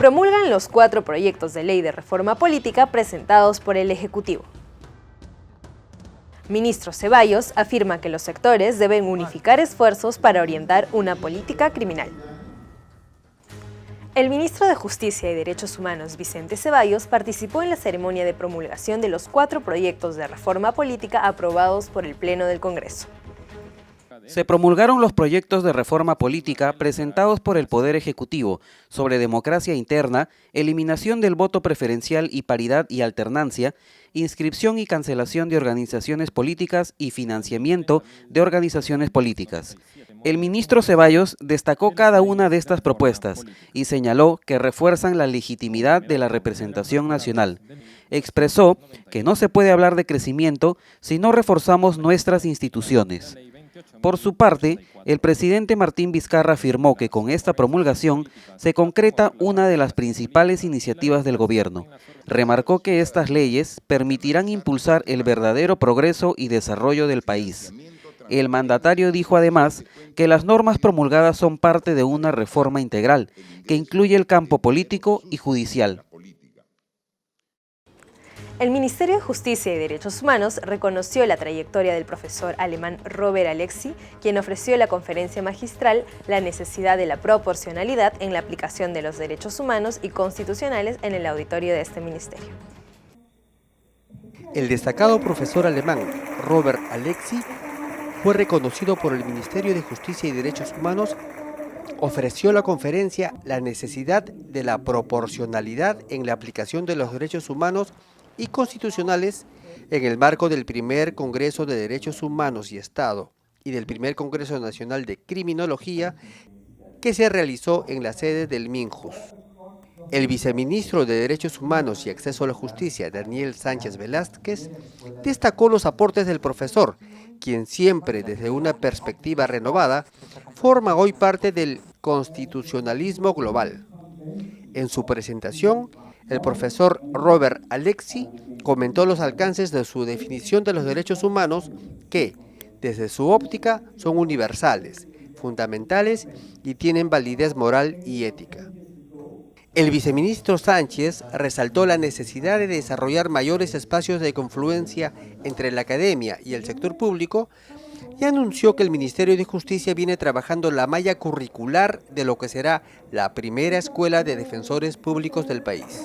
promulgan los 4 proyectos de ley de reforma política presentados por el Ejecutivo. Ministro Ceballos afirma que los sectores deben unificar esfuerzos para orientar una política criminal. El ministro de Justicia y Derechos Humanos, Vicente Ceballos, participó en la ceremonia de promulgación de los 4 proyectos de reforma política aprobados por el Pleno del Congreso. Se promulgaron los proyectos de reforma política presentados por el Poder Ejecutivo sobre democracia interna, eliminación del voto preferencial y paridad y alternancia, inscripción y cancelación de organizaciones políticas y financiamiento de organizaciones políticas. El ministro Ceballos destacó cada una de estas propuestas y señaló que refuerzan la legitimidad de la representación nacional. Expresó que no se puede hablar de crecimiento si no reforzamos nuestras instituciones. Por su parte, el presidente Martín Vizcarra afirmó que con esta promulgación se concreta una de las principales iniciativas del gobierno. Remarcó que estas leyes permitirán impulsar el verdadero progreso y desarrollo del país. El mandatario dijo además que las normas promulgadas son parte de una reforma integral que incluye el campo político y judicial. El Ministerio de Justicia y Derechos Humanos reconoció la trayectoria del profesor alemán Robert Alexy, quien ofreció la conferencia magistral La necesidad de la proporcionalidad en la aplicación de los derechos humanos y constitucionales en el auditorio de este ministerio. El destacado profesor alemán Robert Alexy fue reconocido por el Ministerio de Justicia y Derechos Humanos. Ofreció la conferencia La necesidad de la proporcionalidad en la aplicación de los derechos humanos y constitucionales en el marco del primer Congreso de Derechos Humanos y Estado y del primer Congreso Nacional de Criminología que se realizó en la sede del MINJUS. El viceministro de Derechos Humanos y Acceso a la Justicia, Daniel Sánchez Velázquez, destacó los aportes del profesor, quien siempre desde una perspectiva renovada forma hoy parte del constitucionalismo global. En su presentación, el profesor Robert Alexy comentó los alcances de su definición de los derechos humanos que, desde su óptica, son universales, fundamentales y tienen validez moral y ética. El viceministro Sánchez resaltó la necesidad de desarrollar mayores espacios de confluencia entre la academia y el sector público y anunció que el Ministerio de Justicia viene trabajando la malla curricular de lo que será la primera escuela de defensores públicos del país.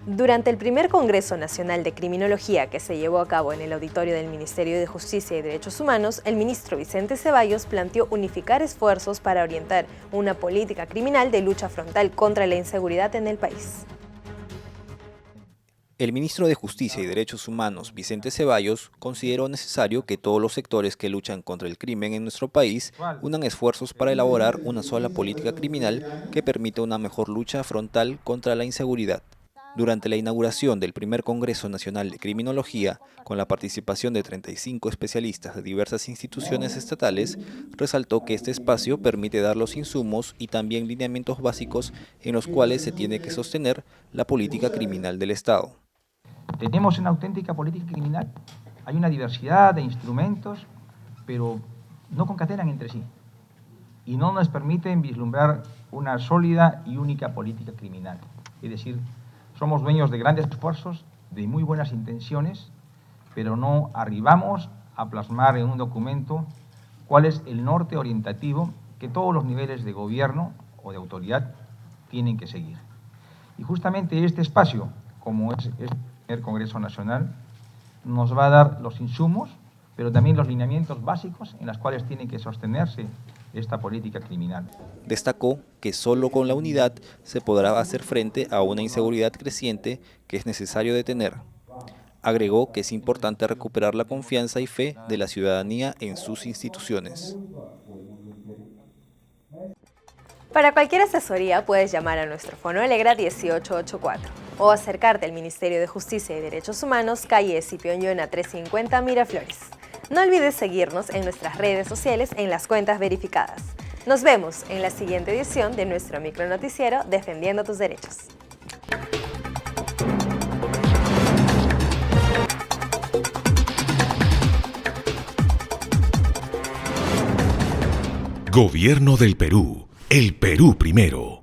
Durante el primer Congreso Nacional de Criminología que se llevó a cabo en el auditorio del Ministerio de Justicia y Derechos Humanos, el ministro Vicente Ceballos planteó unificar esfuerzos para orientar una política criminal de lucha frontal contra la inseguridad en el país. El ministro de Justicia y Derechos Humanos, Vicente Ceballos, consideró necesario que todos los sectores que luchan contra el crimen en nuestro país unan esfuerzos para elaborar una sola política criminal que permita una mejor lucha frontal contra la inseguridad. Durante la inauguración del primer Congreso Nacional de Criminología, con la participación de 35 especialistas de diversas instituciones estatales, resaltó que este espacio permite dar los insumos y también lineamientos básicos en los cuales se tiene que sostener la política criminal del Estado. Tenemos una auténtica política criminal, hay una diversidad de instrumentos, pero no concatenan entre sí y no nos permiten vislumbrar una sólida y única política criminal. Es decir, somos dueños de grandes esfuerzos, de muy buenas intenciones, pero no arribamos a plasmar en un documento cuál es el norte orientativo que todos los niveles de gobierno o de autoridad tienen que seguir. Y justamente este espacio, como es el Congreso Nacional, nos va a dar los insumos, pero también los lineamientos básicos en los cuales tiene que sostenerse esta política criminal. Destacó que solo con la unidad se podrá hacer frente a una inseguridad creciente que es necesario detener. Agregó que es importante recuperar la confianza y fe de la ciudadanía en sus instituciones. Para cualquier asesoría puedes llamar a nuestro Fono Alegra 1884 o acercarte al Ministerio de Justicia y Derechos Humanos, calle Escipión Llona 350 Miraflores. No olvides seguirnos en nuestras redes sociales en las cuentas verificadas. Nos vemos en la siguiente edición de nuestro micronoticiero Defendiendo tus Derechos. Gobierno del Perú. El Perú primero.